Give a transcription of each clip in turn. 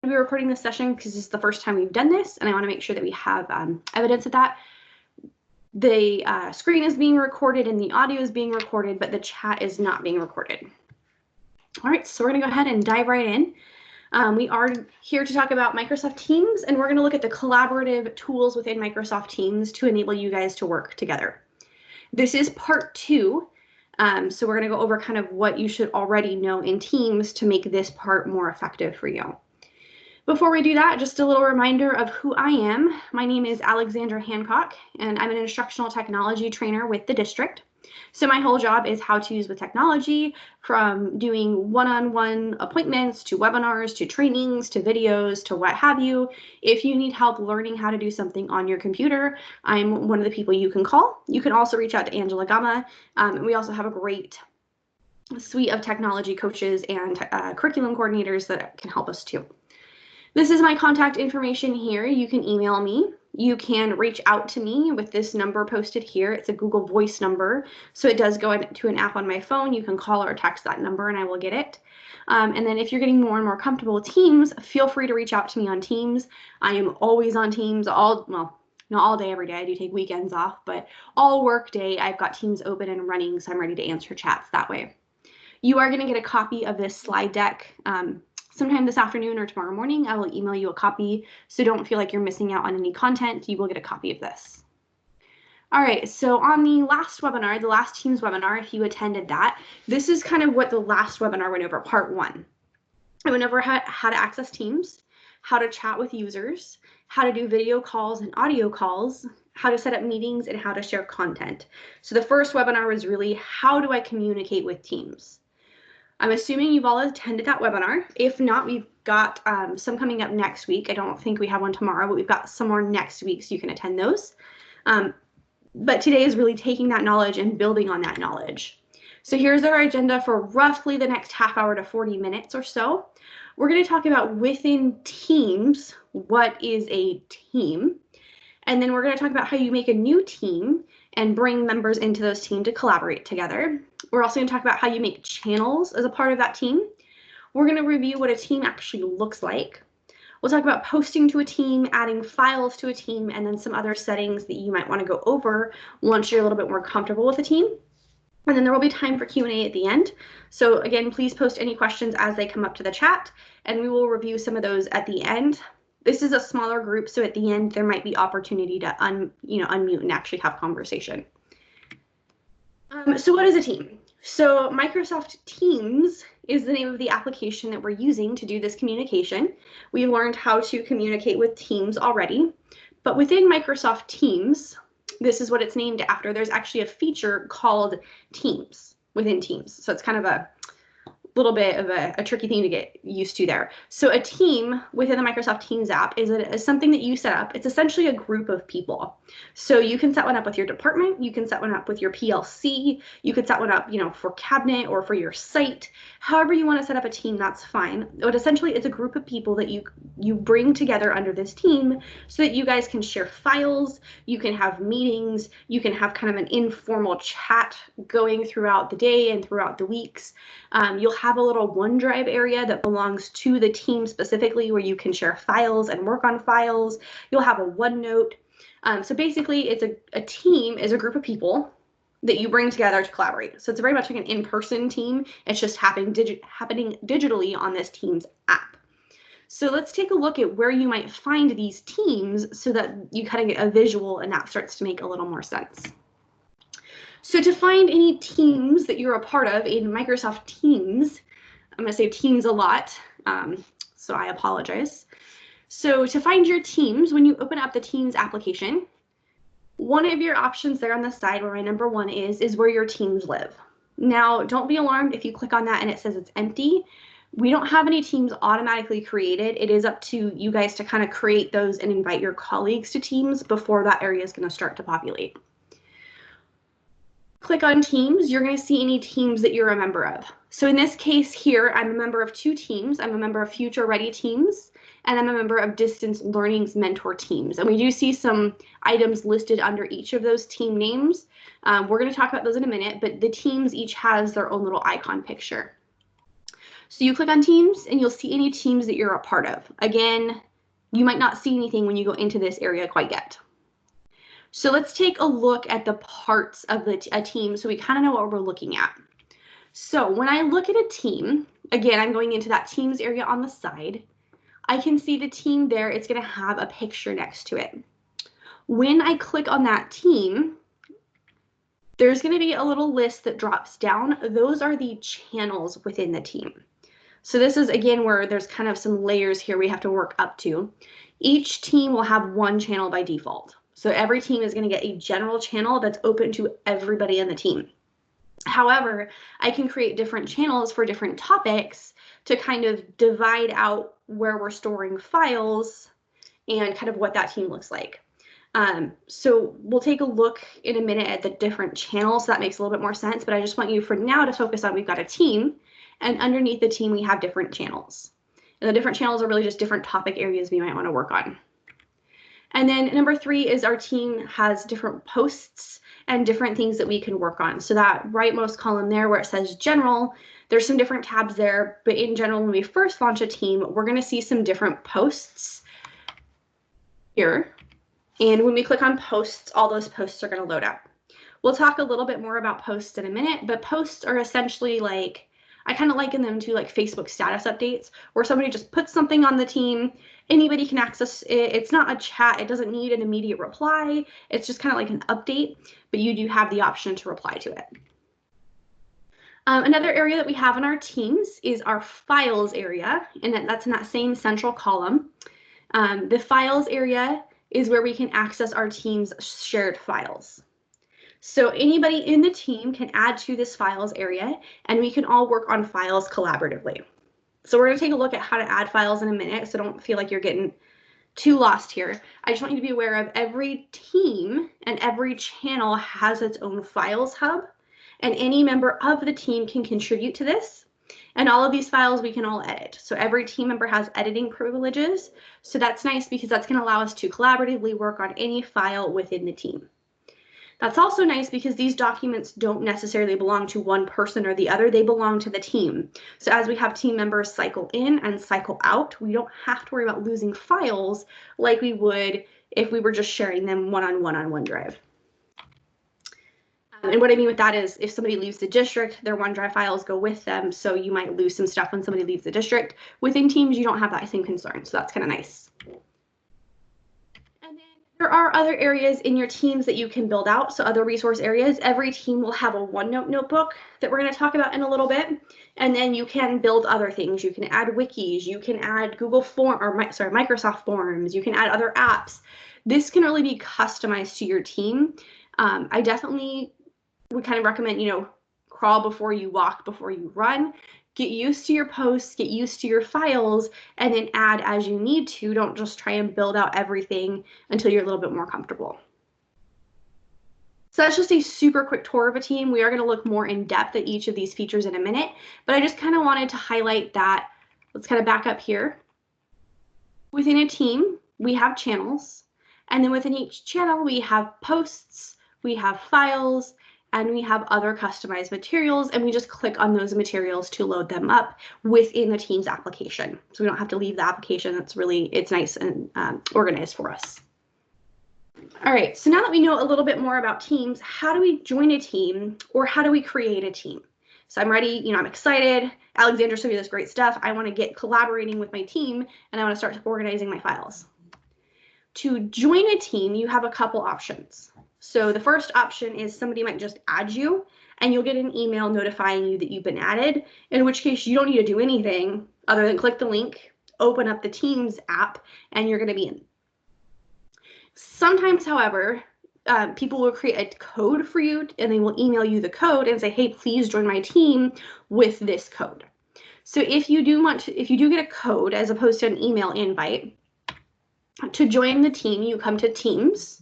be recording this session because this is the first time we've done this, and I want to make sure that we have evidence of that. The screen is being recorded and the audio is being recorded, but the chat is not being recorded. All right, so we're going to go ahead and dive right in. We are here to talk about Microsoft Teams, and we're going to look at the collaborative tools within Microsoft Teams to enable you guys to work together. This is part 2, so we're going to go over kind of what you should already know in Teams to make this part more effective for you. Before we do that, just a little reminder of who I am. My name is Alexandra Hancock, and I'm an instructional technology trainer with the district. So my whole job is how-tos with technology, from doing one-on-one appointments to webinars to trainings to videos to what have you. If you need help learning how to do something on your computer, I'm one of the people you can call. You can also reach out to Angela Gama, and we also have a great suite of technology coaches and curriculum coordinators that can help us too. This is my contact information here. You can email me. You can reach out to me with this number posted here. It's a Google Voice number, so it does go into an app on my phone. You can call or text that number and I will get it. And then if you're getting more and more comfortable with Teams, feel free to reach out to me on Teams. I am always on Teams, well, not all day, every day. I do take weekends off, but all work day, I've got Teams open and running, so I'm ready to answer chats that way. You are going to get a copy of this slide deck sometime this afternoon or tomorrow morning. I will email you a copy, so don't feel like you're missing out on any content. You will get a copy of this. All right, so on the last webinar, the last Teams webinar, if you attended that, this is kind of what the last webinar went over, part 1. I went over how to access Teams, how to chat with users, how to do video calls and audio calls, how to set up meetings, and how to share content. So the first webinar was really, how do I communicate with Teams? I'm assuming you've all attended that webinar. If not, we've got some coming up next week. I don't think we have one tomorrow, but we've got some more next week, so you can attend those. But today is really taking that knowledge and building on that knowledge. So here's our agenda for roughly the next half hour to 40 minutes or so. We're going to talk about within Teams, what is a team? And then we're going to talk about how you make a new team and bring members into those teams to collaborate together. We're also going to talk about how you make channels as a part of that team. We're going to review what a team actually looks like. We'll talk about posting to a team, adding files to a team, and then some other settings that you might want to go over once you're a little bit more comfortable with a team. And then there will be time for Q&A at the end. So again, please post any questions as they come up to the chat, and we will review some of those at the end. This is a smaller group, so at the end, there might be opportunity to unmute and actually have conversation. So what is a team? So Microsoft Teams is the name of the application that we're using to do this communication. We've learned how to communicate with Teams already, but within Microsoft Teams, this is what it's named after. There's actually a feature called Teams within Teams. So it's kind of a little bit of a tricky thing to get used to there. So a team within the Microsoft Teams app is something that you set up. It's essentially a group of people. So you can set one up with your department, you can set one up with your PLC, you could set one up, for cabinet or for your site. However you want to set up a team, that's fine. But essentially it's a group of people that you bring together under this team so that you guys can share files, you can have meetings, you can have kind of an informal chat going throughout the day and throughout the weeks. You'll have a little OneDrive area that belongs to the team specifically where you can share files and work on files. You'll have a OneNote. So basically, it's a team is a group of people that you bring together to collaborate. So it's very much like an in-person team. It's just happening digitally on this Teams app. So let's take a look at where you might find these teams so that you kind of get a visual and that starts to make a little more sense. So to find any teams that you're a part of in Microsoft Teams, I'm going to say Teams a lot, so I apologize. So to find your teams, when you open up the Teams application, one of your options there on the side where my number 1 is where your teams live. Now, don't be alarmed if you click on that and it says it's empty. We don't have any teams automatically created. It is up to you guys to kind of create those and invite your colleagues to teams before that area is going to start to populate. Click on Teams, you're going to see any teams that you're a member of. So in this case here, I'm a member of 2 teams. I'm a member of Future Ready Teams, and I'm a member of Distance Learning's Mentor Teams. And we do see some items listed under each of those team names. We're going to talk about those in a minute, but the teams each has their own little icon picture. So you click on teams and you'll see any teams that you're a part of. Again, you might not see anything when you go into this area quite yet. So let's take a look at the parts of a team so we kind of know what we're looking at. So when I look at a team, again, I'm going into that teams area on the side. I can see the team there. It's going to have a picture next to it. When I click on that team, there's going to be a little list that drops down. Those are the channels within the team. So this is, again, where there's kind of some layers here we have to work up to. Each team will have one channel by default. So every team is going to get a general channel that's open to everybody in the team. However, I can create different channels for different topics to kind of divide out where we're storing files and kind of what that team looks like. So we'll take a look in a minute at the different channels, so that makes a little bit more sense, but I just want you for now to focus on we've got a team, and underneath the team we have different channels. And the different channels are really just different topic areas we might want to work on. And then number 3 is our team has different posts and different things that we can work on. So that rightmost column there where it says general, there's some different tabs there, but in general, when we first launch a team, we're going to see some different posts here. And when we click on posts, all those posts are going to load up. We'll talk a little bit more about posts in a minute, but posts are essentially like, I kind of liken them to like Facebook status updates, where somebody just puts something on the team, anybody can access it. It's not a chat, it doesn't need an immediate reply. It's just kind of like an update, but you do have the option to reply to it. Another area that we have in our teams is our files area, and that's in that same central column. The files area is where we can access our team's shared files. So anybody in the team can add to this files area, and we can all work on files collaboratively. So we're going to take a look at how to add files in a minute, so don't feel like you're getting too lost here. I just want you to be aware of every team and every channel has its own files hub, and any member of the team can contribute to this. And all of these files we can all edit. So every team member has editing privileges. So that's nice because that's going to allow us to collaboratively work on any file within the team. That's also nice because these documents don't necessarily belong to one person or the other. They belong to the team. So as we have team members cycle in and cycle out, we don't have to worry about losing files like we would if we were just sharing them one-on-one on OneDrive. And what I mean with that is if somebody leaves the district, their OneDrive files go with them. So you might lose some stuff when somebody leaves the district. Within Teams, you don't have that same concern. So that's kind of nice. And then there are other areas in your teams that you can build out. So other resource areas, every team will have a OneNote notebook that we're going to talk about in a little bit. And then you can build other things. You can add wikis, you can add Microsoft Forms, you can add other apps. This can really be customized to your team. I definitely would kind of recommend, crawl before you walk, before you run. Get used to your posts, get used to your files, and then add as you need to. Don't just try and build out everything until you're a little bit more comfortable. So that's just a super quick tour of a team. We are going to look more in depth at each of these features in a minute, but I just kind of wanted to highlight that. Let's kind of back up here. Within a team, we have channels, and then within each channel, we have posts, we have files, and we have other customized materials, and we just click on those materials to load them up within the Teams application. So we don't have to leave the application. It's nice and organized for us. All right, so now that we know a little bit more about Teams, how do we join a team or how do we create a team? So I'm ready, I'm excited. Alexandra showed me this great stuff. I want to get collaborating with my team and I want to start organizing my files. To join a team, you have a couple options. So the first option is somebody might just add you and you'll get an email notifying you that you've been added, in which case you don't need to do anything other than click the link, open up the Teams app, and you're going to be in. Sometimes, however, people will create a code for you and they will email you the code and say, hey, please join my team with this code. So if you do get a code as opposed to an email invite, to join the team, you come to Teams.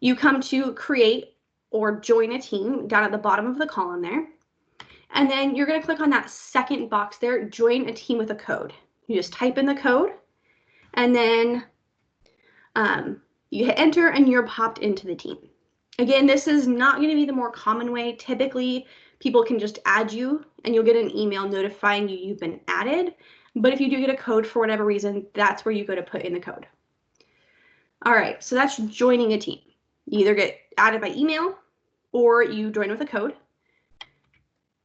You come to create or join a team down at the bottom of the column there. And then you're going to click on that second box there, join a team with a code. You just type in the code and then you hit enter and you're popped into the team. Again, this is not going to be the more common way. Typically, people can just add you and you'll get an email notifying you you've been added. But if you do get a code for whatever reason, that's where you go to put in the code. All right, so that's joining a team. You either get added by email or you join with a code.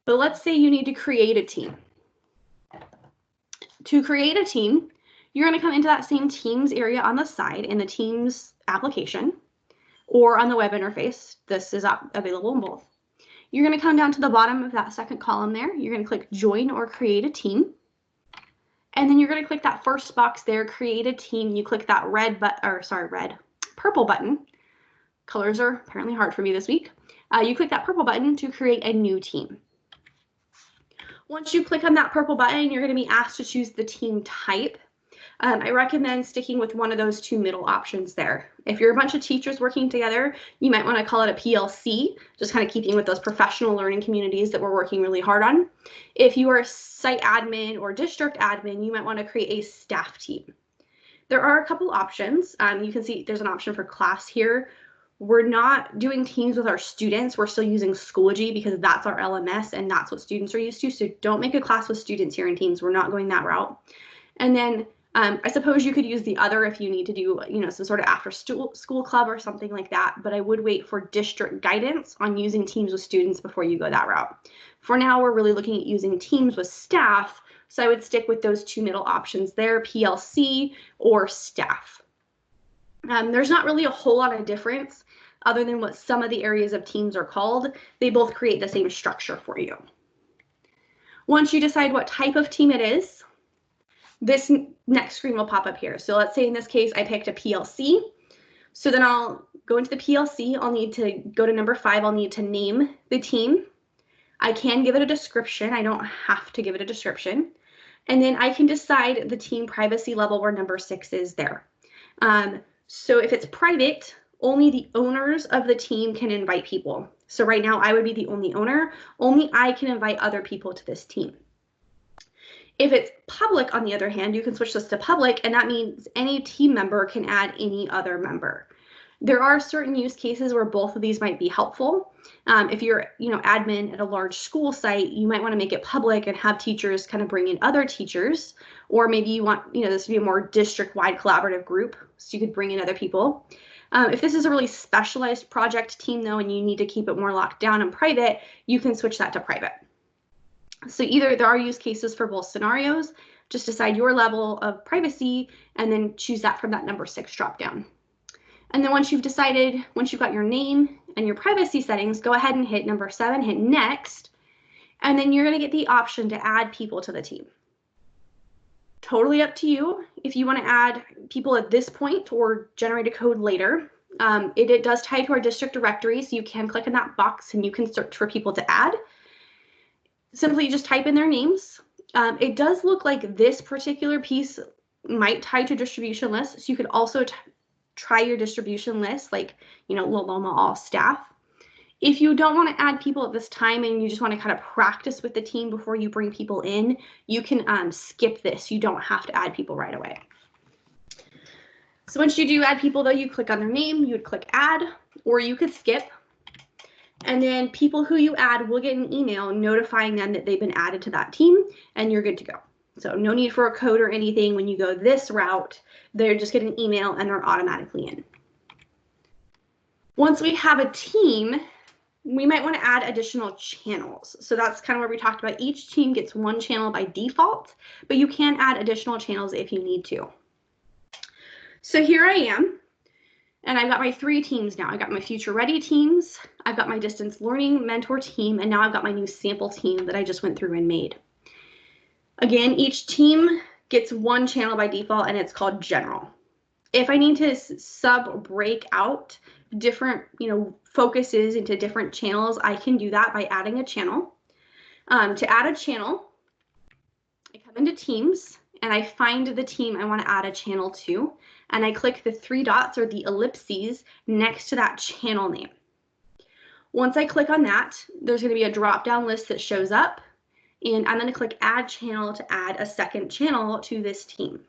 But let's say you need to create a team. To create a team, you're going to come into that same Teams area on the side in the Teams application or on the web interface. This is available in both. You're going to come down to the bottom of that second column there. You're going to click Join or Create a Team. And then you're going to click that first box there, Create a Team. You click that purple button. Colors are apparently hard for me this week. You click that purple button to create a new team. Once you click on that purple button, you're going to be asked to choose the team type. I recommend sticking with one of those two middle options there. If you're a bunch of teachers working together, you might want to call it a PLC, just kind of keeping with those professional learning communities that we're working really hard on. If you are a site admin or district admin, you might want to create a staff team. There are a couple options. You can see there's an option for class here. We're not doing teams with our students. We're still using Schoology because that's our LMS and that's what students are used to. So don't make a class with students here in Teams. We're not going that route. And then I suppose you could use the other if you need to do, some sort of after school club or something like that. But I would wait for district guidance on using Teams with students before you go that route. For now, we're really looking at using Teams with staff. So I would stick with those two middle options there, PLC or staff. There's not really a whole lot of difference other than what some of the areas of Teams are called. They both create the same structure for you. Once you decide what type of team it is, this next screen will pop up here. So let's say in this case, I picked a PLC. So then I'll go into the PLC. I'll need to go to number 5. I'll need to name the team. I can give it a description. I don't have to give it a description. And then I can decide the team privacy level where number 6 is there. So if it's private, only the owners of the team can invite people. So right now I would be the only owner. Only I can invite other people to this team. If it's public, on the other hand, you can switch this to public, and that means any team member can add any other member. There are certain use cases where both of these might be helpful. If you're, admin at a large school site, you might want to make it public and have teachers kind of bring in other teachers, or maybe you want, this to be a more district-wide collaborative group, so you could bring in other people. If this is a really specialized project team, though, and you need to keep it more locked down and private, you can switch that to private. So either there are use cases for both scenarios. Just decide your level of privacy and then choose that from that number 6 dropdown. And then once you've got your name and your privacy settings, go ahead and hit number 7, hit next, and then you're going to get the option to add people to the team. Totally up to you if you want to add people at this point or generate a code later. It does tie to our district directory, so you can click in that box and you can search for people to add. Simply just type in their names. It does look like this particular piece might tie to distribution list, so you could also try your distribution list, like, Loloma all staff. If you don't want to add people at this time and you just want to kind of practice with the team before you bring people in, you can skip this. You don't have to add people right away. So once you do add people, though, you click on their name, you would click add, or you could skip. And then people who you add will get an email notifying them that they've been added to that team, and you're good to go. So no need for a code or anything. When you go this route, they're just getting an email and they're automatically in. Once we have a team, we might want to add additional channels. So that's kind of where we talked about each team gets one channel by default, but you can add additional channels if you need to. So here I am. And I've got my 3 teams now. I've got my future ready teams, I've got my distance learning mentor team, and now I've got my new sample team that I just went through and made. Again, each team gets one channel by default and it's called general. If I need to break out different, focuses into different channels, I can do that by adding a channel. To add a channel, I come into teams and I find the team I want to add a channel to. And I click the 3 dots or the ellipses next to that channel name. Once I click on that, there's going to be a drop-down list that shows up, and I'm going to click Add Channel to add a second channel to this team.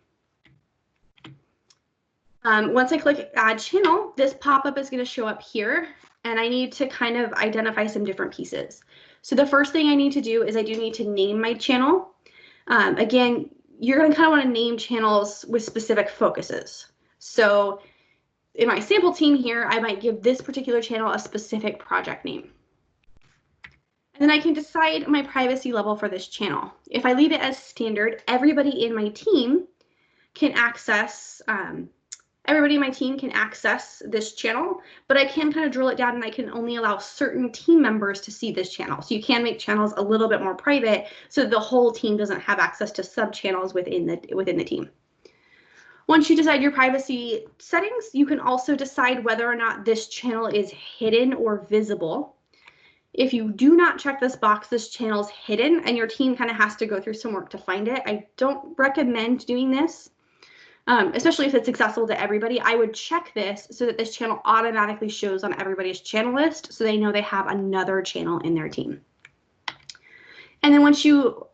Once I click Add Channel, this pop-up is going to show up here, and I need to kind of identify some different pieces. So the first thing I need to do is I do need to name my channel. Again, you're going to kind of want to name channels with specific focuses. So in my sample team here, I might give this particular channel a specific project name. And then I can decide my privacy level for this channel. If I leave it as standard, everybody in my team can access this channel, but I can kind of drill it down and I can only allow certain team members to see this channel. So you can make channels a little bit more private so that the whole team doesn't have access to sub-channels within the team. Once you decide your privacy settings, you can also decide whether or not this channel is hidden or visible. If you do not check this box, this channel is hidden and your team kind of has to go through some work to find it. I don't recommend doing this, especially if it's accessible to everybody. I would check this so that this channel automatically shows on everybody's channel list so they know they have another channel in their team. And then once you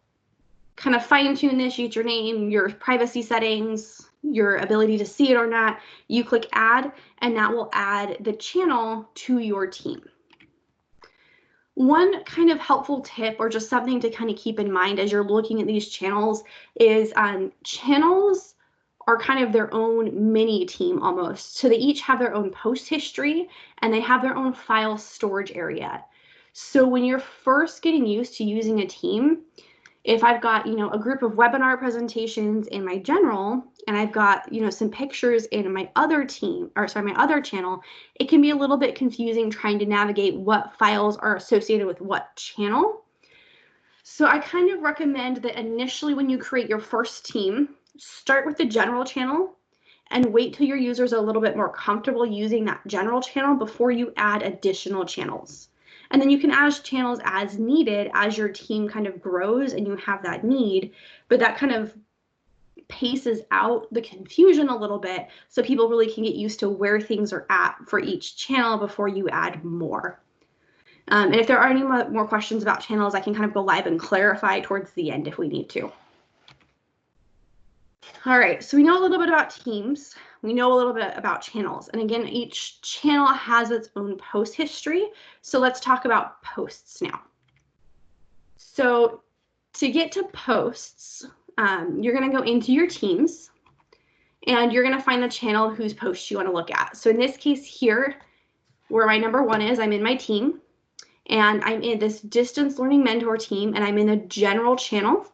kind of fine tune this, use your name, your privacy settings, your ability to see it or not, you click add and that will add the channel to your team. One kind of helpful tip or just something to kind of keep in mind as you're looking at these channels is channels are kind of their own mini team almost. So they each have their own post history and they have their own file storage area. So when you're first getting used to using a team, if I've got, a group of webinar presentations in my general and I've got, some pictures in my other channel, it can be a little bit confusing trying to navigate what files are associated with what channel. So I kind of recommend that initially when you create your first team, start with the general channel and wait till your users are a little bit more comfortable using that general channel before you add additional channels. And then you can add channels as needed as your team kind of grows and you have that need, but that kind of paces out the confusion a little bit so people really can get used to where things are at for each channel before you add more. And if there are any more questions about channels, I can kind of go live and clarify towards the end if we need to. All right, so we know a little bit about teams. We know a little bit about channels. And again, each channel has its own post history. So let's talk about posts now. So to get to posts, you're going to go into your teams and you're going to find the channel whose post you want to look at. So in this case here, where my number 1 is, I'm in my team and I'm in this distance learning mentor team and I'm in the general channel.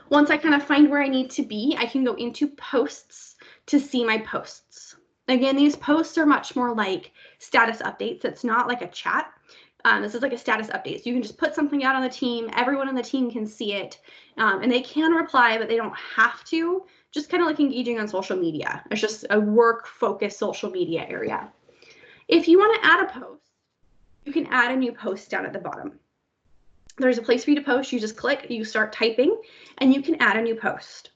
Once I kind of find where I need to be, I can go into posts to see my posts. Again, these posts are much more like status updates. It's not like a chat. This is like a status update. So you can just put something out on the team. Everyone on the team can see it. And they can reply, but they don't have to. Just kind of like engaging on social media. It's just a work-focused social media area. If you want to add a post, you can add a new post down at the bottom. There's a place for you to post. You just click, you start typing, and you can add a new post.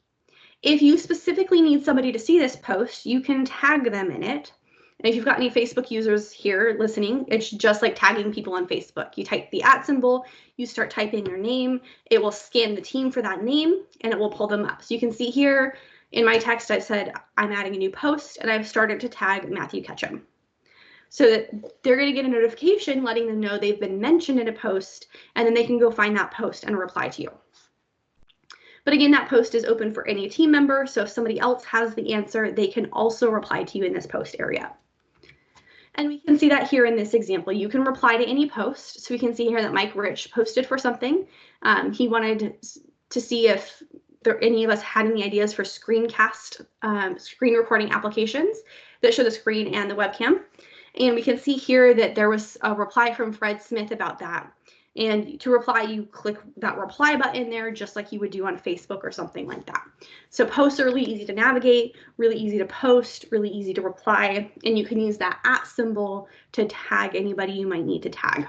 If you specifically need somebody to see this post, you can tag them in it. And if you've got any Facebook users here listening, it's just like tagging people on Facebook. You type the @ symbol, you start typing their name, it will scan the team for that name, and it will pull them up. So you can see here in my text, I said, I'm adding a new post, and I've started to tag Matthew Ketchum. So that they're going to get a notification letting them know they've been mentioned in a post, and then they can go find that post and reply to you. But again, that post is open for any team member, so if somebody else has the answer, they can also reply to you in this post area. And we can see that here in this example. You can reply to any post. So we can see here that Mike Rich posted for something. He wanted to see if any of us had any ideas for screencast, screen recording applications that show the screen and the webcam. And we can see here that there was a reply from Fred Smith about that. And to reply, you click that reply button there, just like you would do on Facebook or something like that. So posts are really easy to navigate, really easy to post, really easy to reply. And you can use that @ symbol to tag anybody you might need to tag.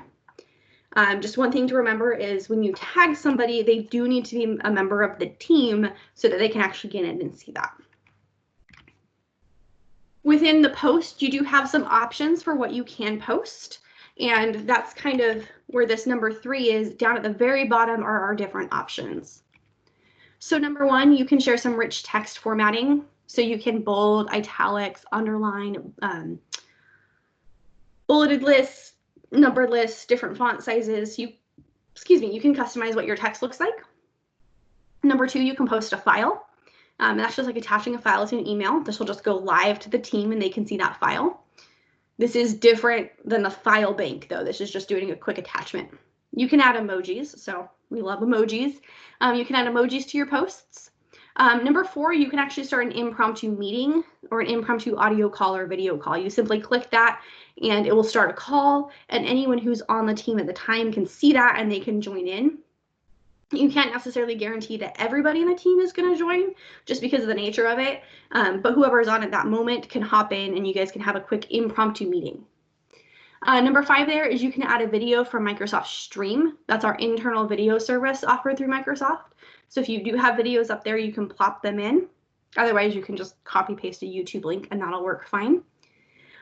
Just one thing to remember is when you tag somebody, they do need to be a member of the team so that they can actually get in and see that. Within the post, you do have some options for what you can post. And that's kind of where this number 3 is. Down at the very bottom are our different options. So number 1, you can share some rich text formatting. So you can bold, italics, underline, bulleted lists, numbered lists, different font sizes. You can customize what your text looks like. Number 2, you can post a file. And that's just like attaching a file to an email. This will just go live to the team and they can see that file. This is different than the file bank though. This is just doing a quick attachment. You can add emojis, so we love emojis. You can add emojis to your posts. Number 4, you can actually start an impromptu meeting or an impromptu audio call or video call. You simply click that and it will start a call, and anyone who's on the team at the time can see that and they can join in. You can't necessarily guarantee that everybody in the team is going to join just because of the nature of it, but whoever is on at that moment can hop in and you guys can have a quick impromptu meeting. Number 5 there is you can add a video from Microsoft Stream. That's our internal video service offered through Microsoft. So if you do have videos up there, you can plop them in. Otherwise, you can just copy paste a YouTube link and that'll work fine.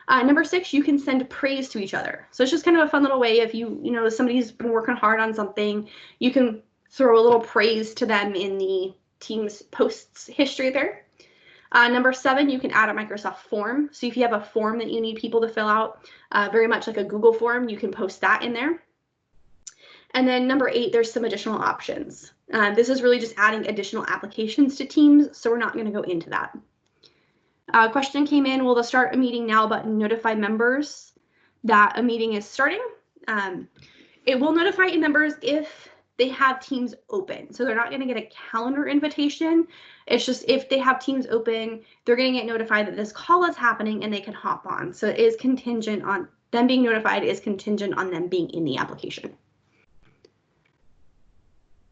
Number 6, you can send praise to each other. So it's just kind of a fun little way. If you know somebody's been working hard on something, you can throw a little praise to them in the team's posts history there. Number 7, you can add a Microsoft form. So if you have a form that you need people to fill out, very much like a Google form, you can post that in there. And then number 8, there's some additional options. This is really just adding additional applications to Teams, so we're not going to go into that. Question came in, will the start a meeting now button notify members that a meeting is starting? It will notify members if they have Teams open. So they're not going to get a calendar invitation. It's just if they have Teams open, they're going to get notified that this call is happening and they can hop on. So it is contingent on them being notified, is contingent on them being in the application.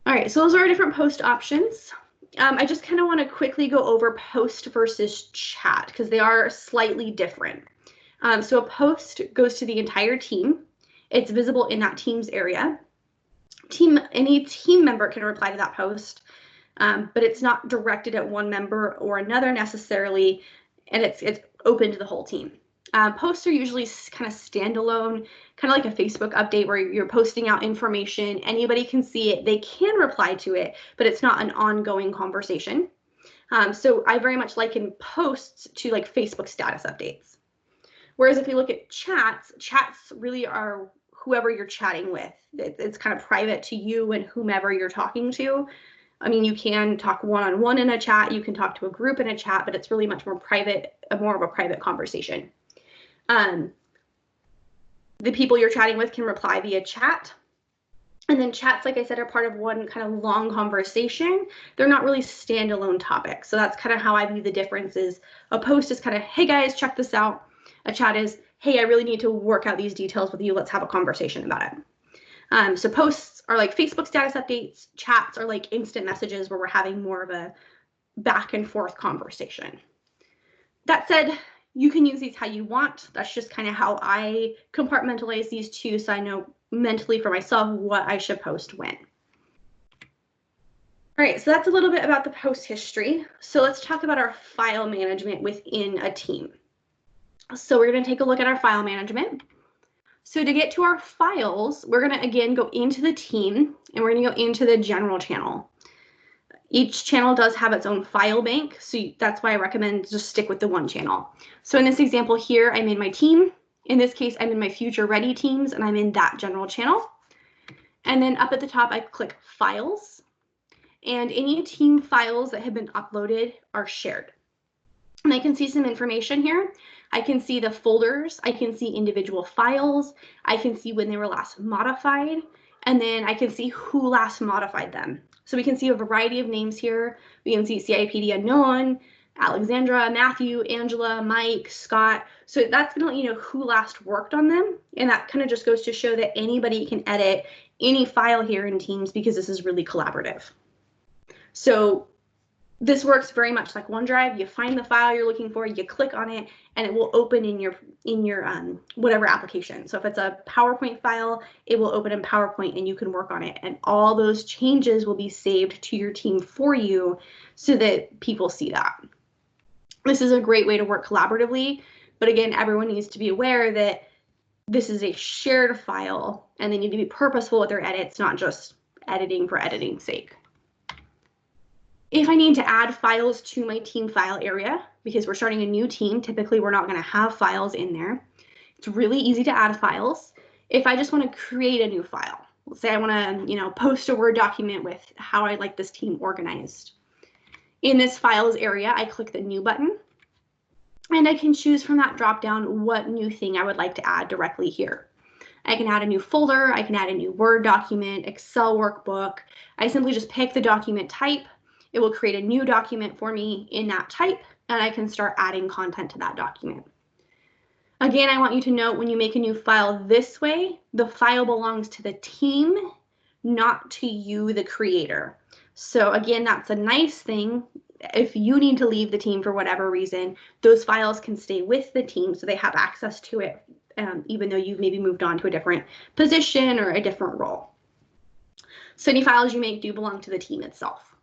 All right, so those are our different post options. I just kind of want to quickly go over post versus chat because they are slightly different. So a post goes to the entire team. It's visible in that Teams area. Any team member can reply to that post, but it's not directed at one member or another necessarily, and it's open to the whole team. Posts are usually kind of standalone, kind of like a Facebook update where you're posting out information. Anybody can see it. They can reply to it, but it's not an ongoing conversation. So I very much liken posts to like Facebook status updates. Whereas if you look at chats really are whoever you're chatting with. It's kind of private to you and whomever you're talking to. I mean, you can talk one-on-one in a chat, you can talk to a group in a chat, but it's really much more private, more of a private conversation. The people you're chatting with can reply via chat. And then chats, like I said, are part of one kind of long conversation. They're not really standalone topics. So that's kind of how I view the differences. A post is kind of, hey guys, check this out. A chat is, hey, I really need to work out these details with you. Let's have a conversation about it. So posts are like Facebook status updates. Chats are like instant messages where we're having more of a back and forth conversation. That said, you can use these how you want. That's just kind of how I compartmentalize these two, so I know mentally for myself what I should post when. All right, so that's a little bit about the post history. So let's talk about our file management within a team. So we're going to take a look at our file management. So to get to our files, we're going to again go into the team and we're going to go into the general channel. Each channel does have its own file bank, so that's why I recommend just stick with the one channel. So in this example here, I'm in my team. In this case, I'm in my future ready teams and I'm in that general channel. And then up at the top, I click files, and any team files that have been uploaded are shared. And I can see some information here. I can see the folders, I can see individual files, I can see when they were last modified, and then I can see who last modified them. So we can see a variety of names here. We can see CIPD unknown, Alexandra, Matthew, Angela, Mike, Scott. So that's going to let you know who last worked on them. And that kind of just goes to show that anybody can edit any file here in Teams because this is really collaborative. So this works very much like OneDrive. You find the file you're looking for, you click on it, and it will open in your whatever application. So if it's a PowerPoint file, it will open in PowerPoint and you can work on it. And all those changes will be saved to your team for you so that people see that. This is a great way to work collaboratively. But again, everyone needs to be aware that this is a shared file and they need to be purposeful with their edits, not just editing for editing's sake. If I need to add files to my team file area, because we're starting a new team, typically we're not going to have files in there. It's really easy to add files. if I just want to create a new file, let's say I want to, post a Word document with how I like this team organized. In this files area, I click the new button, and I can choose from that drop down what new thing I would like to add directly here. I can add a new folder, I can add a new Word document, Excel workbook. I simply just pick the document type. It will create a new document for me in that type, and I can start adding content to that document. Again, I want you to note when you make a new file this way, the file belongs to the team, not to you, the creator. So again, that's a nice thing. If you need to leave the team for whatever reason, those files can stay with the team so they have access to it, even though you've maybe moved on to a different position or a different role. So any files you make do belong to the team itself.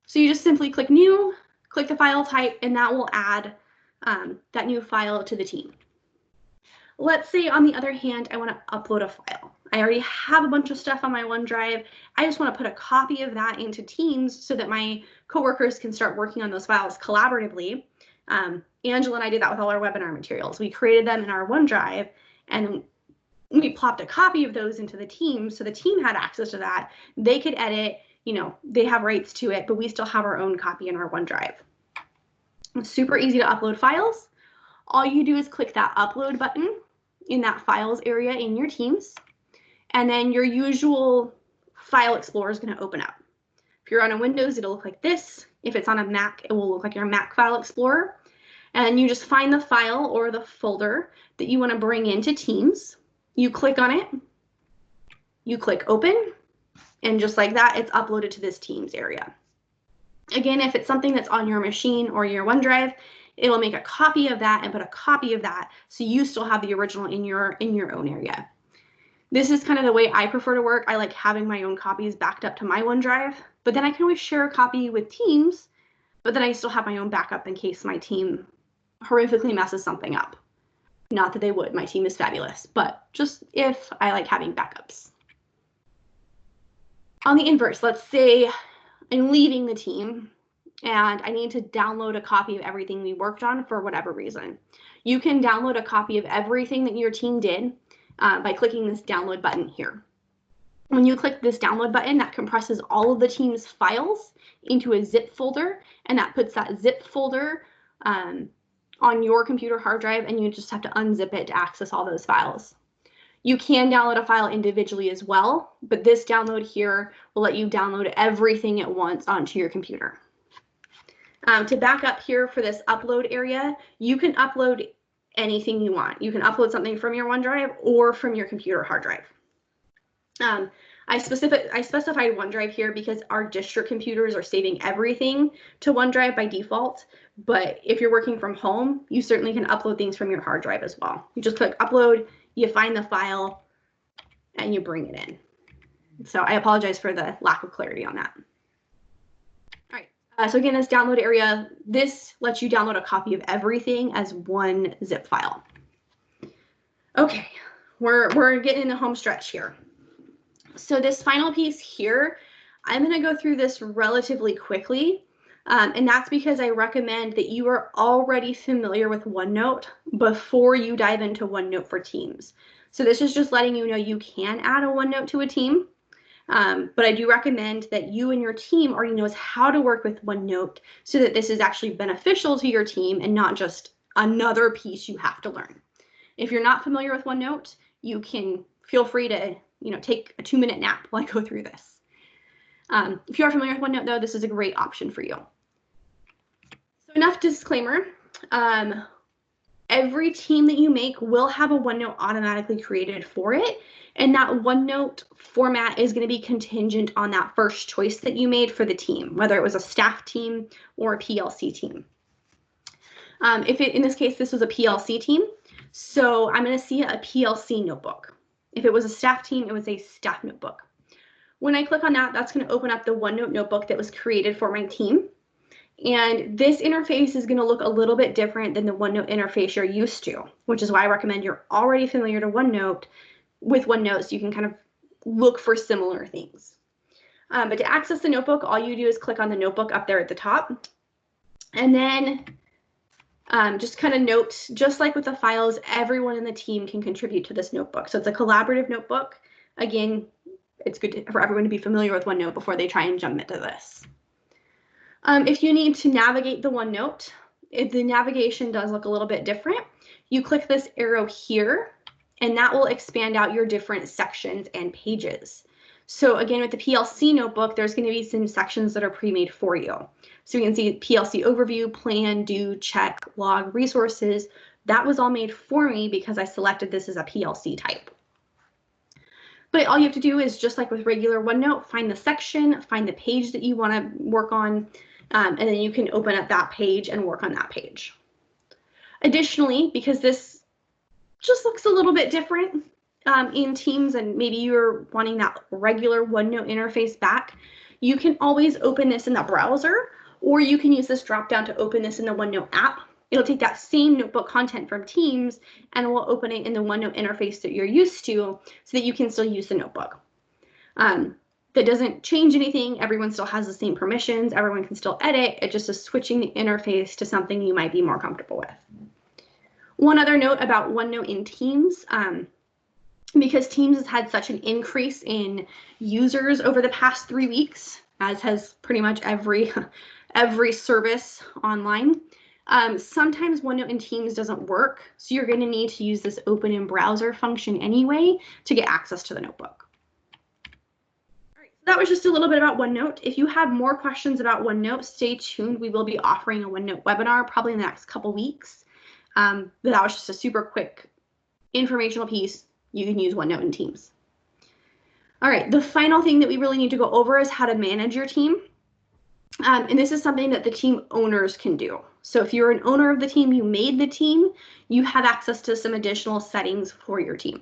So you just simply click new, click the file type, and that will add that new file to the team. Let's say, on the other hand, I want to upload a file. I already have a bunch of stuff on my OneDrive. I just want to put a copy of that into Teams so that my coworkers can start working on those files collaboratively. Angela and I did that with all our webinar materials. We created them in our OneDrive, and we plopped a copy of those into the team so the team had access to that. They could edit, they have rights to it, but we still have our own copy in our OneDrive. It's super easy to upload files. All you do is click that upload button in that files area in your Teams, and then your usual file explorer is going to open up. If you're on a Windows, it'll look like this. If it's on a Mac, it will look like your Mac file explorer. And you just find the file or the folder that you want to bring into Teams. You click on it, you click open, and just like that, it's uploaded to this Teams area. Again, if it's something that's on your machine or your OneDrive, it'll make a copy of that and put a copy of that so you still have the original in your own area. This is kind of the way I prefer to work. I like having my own copies backed up to my OneDrive, but then I can always share a copy with Teams, but then I still have my own backup in case my team horrifically messes something up. Not that they would, my team is fabulous, but just if I like having backups. On the inverse, let's say I'm leaving the team and I need to download a copy of everything we worked on for whatever reason. You can download a copy of everything that your team did by clicking this download button here. When you click this download button, that compresses all of the team's files into a zip folder, and that puts that zip folder on your computer hard drive, and you just have to unzip it to access all those files. You can download a file individually as well, but this download here will let you download everything at once onto your computer. To back up here for this upload area, you can upload anything you want. You can upload something from your OneDrive or from your computer hard drive. I specified OneDrive here because our district computers are saving everything to OneDrive by default. But if you're working from home, you certainly can upload things from your hard drive as well. You just click upload, you find the file, and you bring it in. So I apologize for the lack of clarity on that. All right, so again, this download area, this lets you download a copy of everything as one zip file. Okay, we're getting in the home stretch here. So this final piece here, I'm going to go through this relatively quickly, and that's because I recommend that you are already familiar with OneNote before you dive into OneNote for Teams. So this is just letting you know you can add a OneNote to a team, but I do recommend that you and your team already knows how to work with OneNote so that this is actually beneficial to your team and not just another piece you have to learn. If you're not familiar with OneNote, you can feel free to take a 2-minute nap while I go through this. If you are familiar with OneNote, though, this is a great option for you. So enough disclaimer. Every team that you make will have a OneNote automatically created for it, and that OneNote format is going to be contingent on that first choice that you made for the team, whether it was a staff team or a PLC team. In this case, this was a PLC team, so I'm going to see a PLC notebook. If it was a staff team, it was a staff notebook. When I click on that, that's going to open up the OneNote notebook that was created for my team. And this interface is going to look a little bit different than the OneNote interface you're used to, which is why I recommend you're already familiar with OneNote so you can kind of look for similar things. But to access the notebook, all you do is click on the notebook up there at the top. And then Just kind of note, just like with the files, everyone in the team can contribute to this notebook. So it's a collaborative notebook. Again, it's good for everyone to be familiar with OneNote before they try and jump into this. If you need to navigate the OneNote, the navigation does look a little bit different. You click this arrow here, and that will expand out your different sections and pages. So again, with the PLC notebook, there's going to be some sections that are pre-made for you. So you can see PLC overview, plan, do, check, log, resources. That was all made for me because I selected this as a PLC type. But all you have to do is, just like with regular OneNote, find the section, find the page that you want to work on, and then you can open up that page and work on that page. Additionally, because this just looks a little bit different in Teams, and maybe you're wanting that regular OneNote interface back, you can always open this in the browser, or you can use this drop down to open this in the OneNote app. It'll take that same notebook content from Teams and we'll open it in the OneNote interface that you're used to so that you can still use the notebook. That doesn't change anything. Everyone still has the same permissions. Everyone can still edit. It just is switching the interface to something you might be more comfortable with. One other note about OneNote in Teams, because Teams has had such an increase in users over the past 3 weeks, as has pretty much every service online. Sometimes OneNote in Teams doesn't work, so you're going to need to use this open in browser function anyway to get access to the notebook. All right, so that was just a little bit about OneNote. If you have more questions about OneNote, stay tuned. We will be offering a OneNote webinar probably in the next couple weeks. But that was just a super quick informational piece. You can use OneNote in Teams. All right, the final thing that we really need to go over is how to manage your team. And this is something that the team owners can do. So if you're an owner of the team, you made the team, you have access to some additional settings for your team.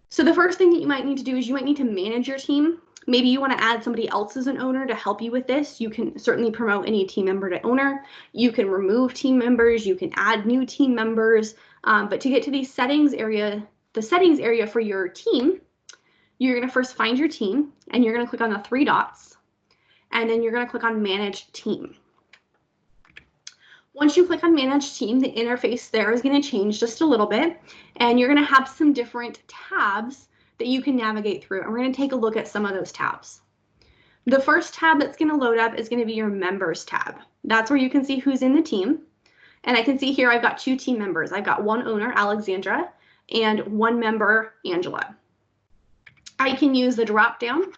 So the first thing that you might need to do is you might need to manage your team. Maybe you want to add somebody else as an owner to help you with this. You can certainly promote any team member to owner. You can remove team members. You can add new team members. But to get to the settings area for your team, you're going to first find your team and you're going to click on the 3 dots. And then you're going to click on Manage Team. Once you click on Manage Team, the interface there is going to change just a little bit, and you're going to have some different tabs that you can navigate through. And we're going to take a look at some of those tabs. The first tab that's going to load up is going to be your Members tab. That's where you can see who's in the team. And I can see here I've got 2 team members. I've got 1 owner, Alexandra, and 1 member, Angela. I can use the drop down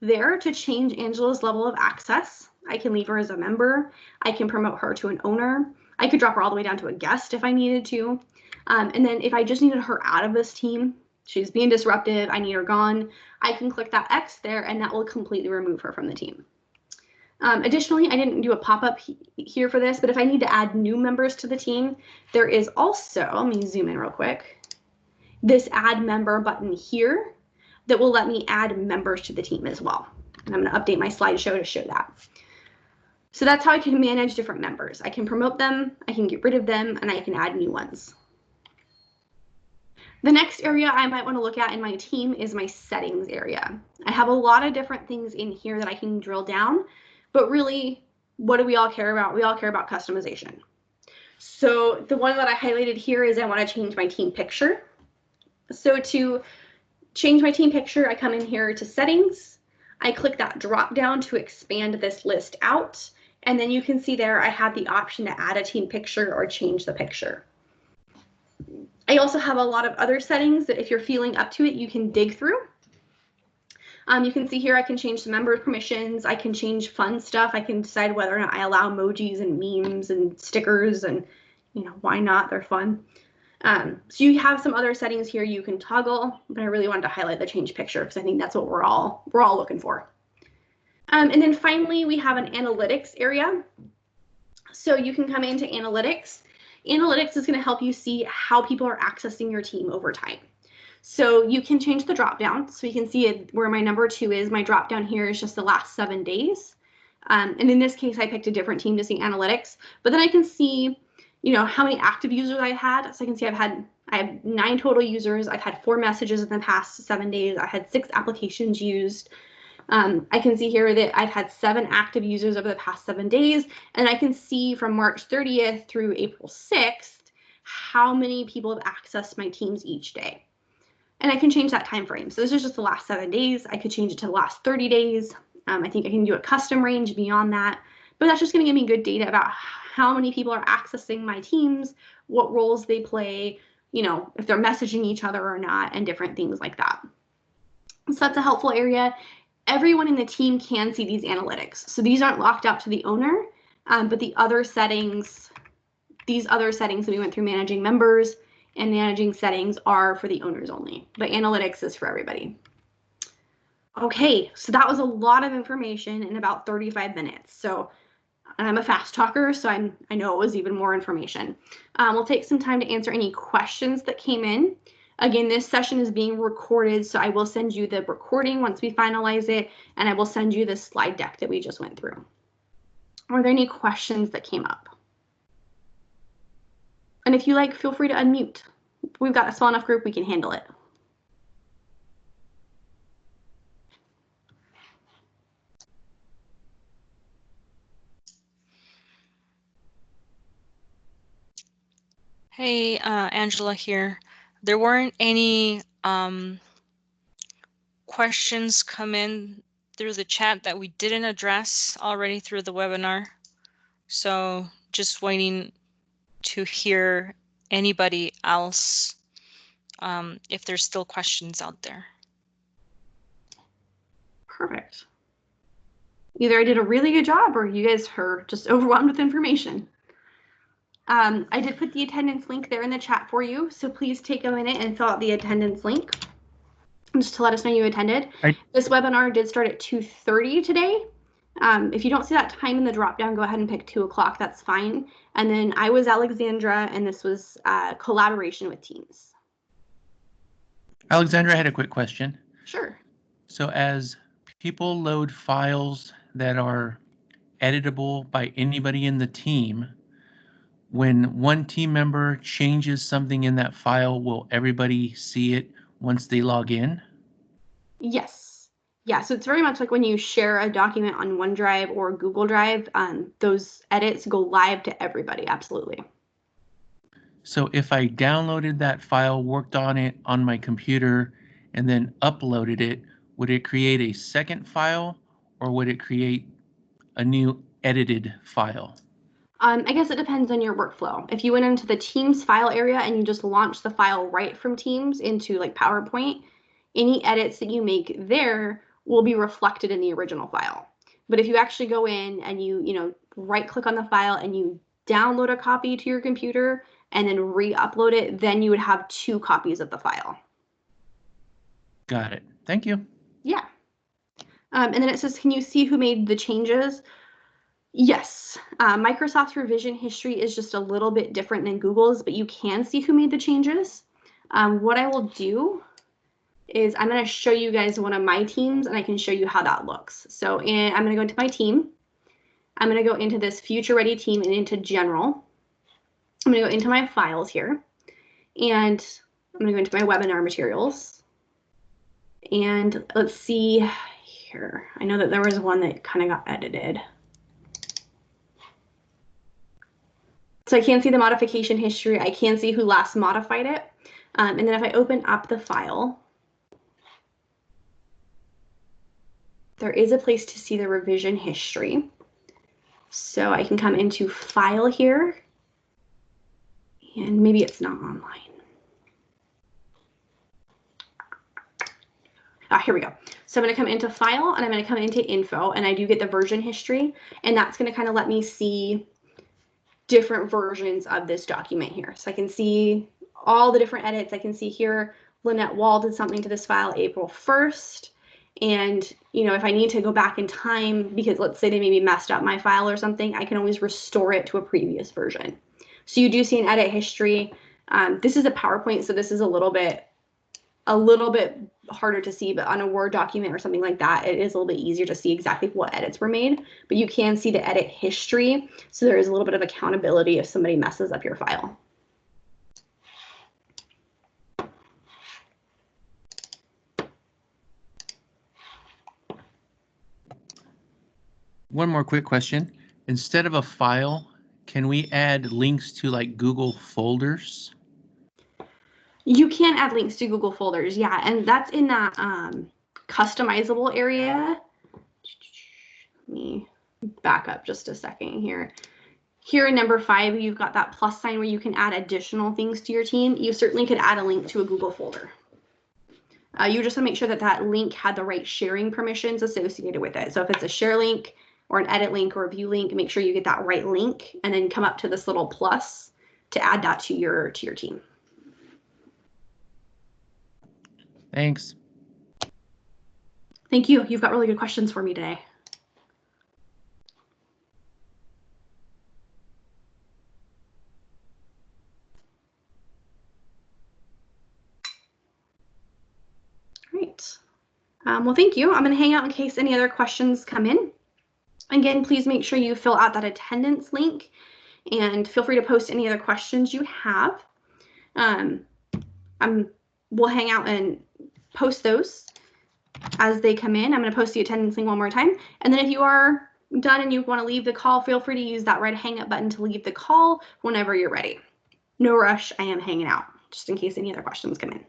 there to change Angela's level of access. I can leave her as a member. I can promote her to an owner. I could drop her all the way down to a guest if I needed to. And then if I just needed her out of this team, she's being disruptive, I need her gone, I can click that X there and that will completely remove her from the team. Additionally, I didn't do a pop-up here for this, but if I need to add new members to the team, there is also, let me zoom in real quick, this Add Member button here that will let me add members to the team as well. And I'm going to update my slideshow to show that. So that's how I can manage different members. I can promote them, I can get rid of them, and I can add new ones. The next area I might want to look at in my team is my settings area. I have a lot of different things in here that I can drill down, but really, what do we all care about? We all care about customization. So the one that I highlighted here is I want to change my team picture. So to change my team picture, I come in here to settings. I click that drop down to expand this list out. And then you can see there I have the option to add a team picture or change the picture. I also have a lot of other settings that if you're feeling up to it, you can dig through. You can see here I can change the member permissions. I can change fun stuff. I can decide whether or not I allow emojis and memes and stickers, and why not? They're fun. So you have some other settings here you can toggle, but I really wanted to highlight the change picture because I think that's what we're all looking for. And then finally, we have an analytics area. So you can come into analytics. Analytics is going to help you see how people are accessing your team over time. So you can change the drop down. So you can see where my number 2 is. My drop down here is just the last 7 days. And in this case, I picked a different team to see analytics. But then I can see how many active users I had. So I can see I have 9 total users. I've had 4 messages in the past 7 days. I had 6 applications used. I can see here that I've had 7 active users over the past 7 days, and I can see from March 30th through April 6th how many people have accessed my Teams each day. And I can change that time frame. So this is just the last 7 days. I could change it to the last 30 days. I think I can do a custom range beyond that, but that's just going to give me good data about how many people are accessing my Teams, what roles they play, you know, if they're messaging each other or not, and different things like that. So that's a helpful area. Everyone in the team can see these analytics. So these aren't locked out to the owner, but the other settings, these other settings that we went through, managing members and managing settings, are for the owners only, but analytics is for everybody. Okay, so that was a lot of information in about 35 minutes. So I'm a fast talker, so I know it was even more information. We'll take some time to answer any questions that came in. Again, this session is being recorded, so I will send you the recording once we finalize it, and I will send you the slide deck that we just went through. Were there any questions that came up? And if you like, feel free to unmute. We've got a small enough group, we can handle it. Hey, Angela here. There weren't any questions come in through the chat that we didn't address already through the webinar. So just waiting to hear anybody else if there's still questions out there. Perfect. Either I did a really good job or you guys are just overwhelmed with information. I did put the attendance link there in the chat for you, so please take a minute and fill out the attendance link just to let us know you attended. This webinar did start at 2:30 today. If you don't see that time in the drop down, go ahead and pick 2 o'clock, that's fine. And then I was Alexandra, and this was collaboration with Teams. Alexandra, I had a quick question. Sure. So as people load files that are editable by anybody in the team, when one team member changes something in that file, will everybody see it once they log in? Yes. Yeah, so it's very much like when you share a document on OneDrive or Google Drive, those edits go live to everybody, absolutely. So if I downloaded that file, worked on it on my computer, and then uploaded it, would it create a second file or would it create a new edited file? I guess it depends on your workflow. If you went into the Teams file area and you just launched the file right from Teams into like PowerPoint, any edits that you make there will be reflected in the original file. But if you actually go in and you right click on the file and you download a copy to your computer and then re-upload it, then you would have 2 copies of the file. Got it. Thank you. Yeah. And then it says, can you see who made the changes? Yes, Microsoft's revision history is just a little bit different than Google's, but you can see who made the changes. What I will do is I'm going to show you guys one of my teams, and I can show you how that looks. So I'm going to go into my team. I'm going to go into this Future Ready team and into General. I'm going to go into my files here, and I'm going to go into my webinar materials. And let's see here. I know that there was one that kind of got edited. So I can see the modification history. I can see who last modified it. And then if I open up the file, there is a place to see the revision history. So I can come into File here, and maybe it's not online. Here we go. So I'm going to come into File, and I'm going to come into Info, and I do get the version history, and that's going to kind of let me see different versions of this document here. So I can see all the different edits. I can see here Lynette Wall did something to this file April 1st. And, if I need to go back in time, because let's say they maybe messed up my file or something, I can always restore it to a previous version. So you do see an edit history. This is a PowerPoint, so this is a little bit harder to see, but on a Word document or something like that, it is a little bit easier to see exactly what edits were made, but you can see the edit history. So there is a little bit of accountability if somebody messes up your file. One more quick question. Instead of a file, can we add links to like Google folders? You can add links to Google folders, yeah, and that's in that customizable area. Let me back up just a second here. Here in number 5, you've got that plus sign where you can add additional things to your team. You certainly could add a link to a Google folder. You just want to make sure that that link had the right sharing permissions associated with it. So if it's a share link or an edit link or a view link, make sure you get that right link and then come up to this little plus to add that to your team. Thanks. Thank you. You've got really good questions for me today. Great. Well, thank you. I'm going to hang out in case any other questions come in. Again, please make sure you fill out that attendance link and feel free to post any other questions you have. We'll hang out and post those as they come in. I'm going to post the attendance link one more time. And then if you are done and you want to leave the call, feel free to use that red hang up button to leave the call whenever you're ready. No rush. I am hanging out just in case any other questions come in.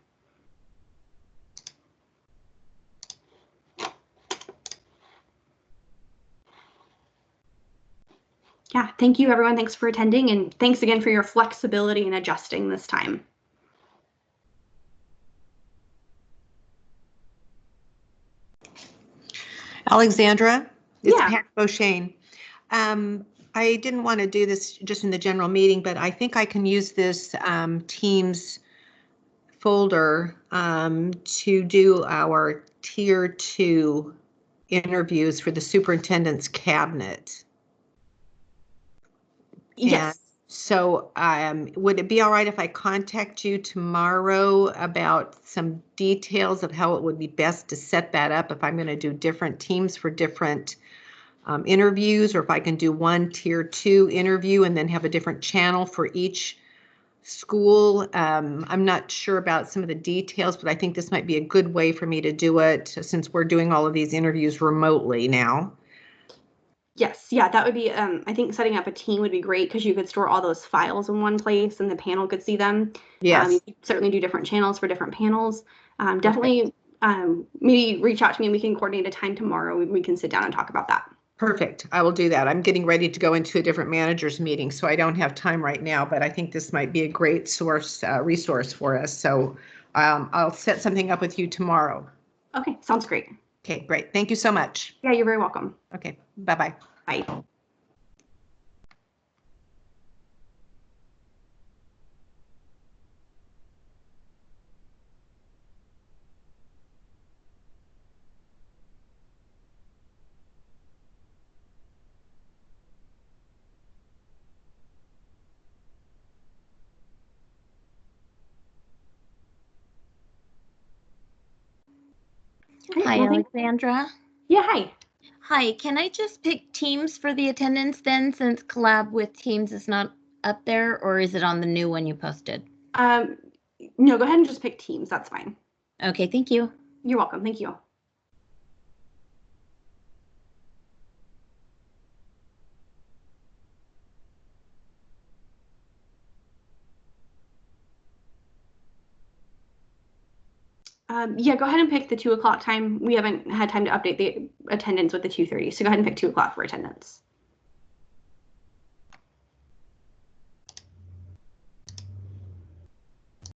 Yeah, thank you, everyone. Thanks for attending, and thanks again for your flexibility in adjusting this time. Alexandra, it's Yeah. Pat Beauchesne. I didn't want to do this just in the general meeting, but I think I can use this Teams folder to do our Tier 2 interviews for the superintendent's cabinet. Yes. And so would it be all right if I contact you tomorrow about some details of how it would be best to set that up, if I'm going to do different teams for different interviews, or if I can do one Tier 2 interview and then have a different channel for each school? I'm not sure about some of the details, but I think this might be a good way for me to do it since we're doing all of these interviews remotely now. Yes, yeah, that would be, I think setting up a team would be great because you could store all those files in one place and the panel could see them. Yes. You could certainly do different channels for different panels. Definitely, maybe reach out to me and we can coordinate a time tomorrow. We can sit down and talk about that. Perfect. I will do that. I'm getting ready to go into a different managers meeting, so I don't have time right now, but I think this might be a great resource for us. So I'll set something up with you tomorrow. Okay, sounds great. Okay, great. Thank you so much. Yeah, you're very welcome. Okay, bye-bye. Bye. Hi, Well, Alexandra. yeah, hi. Hi, can I just pick Teams for the attendance then, since collab with Teams is not up there, or is it on the new one you posted? No, go ahead and just pick teams. That's fine. Okay, thank you. You're welcome. Thank you. Yeah, go ahead and pick the 2 o'clock time. We haven't had time to update the attendance with the 2:30, so go ahead and pick 2 o'clock for attendance.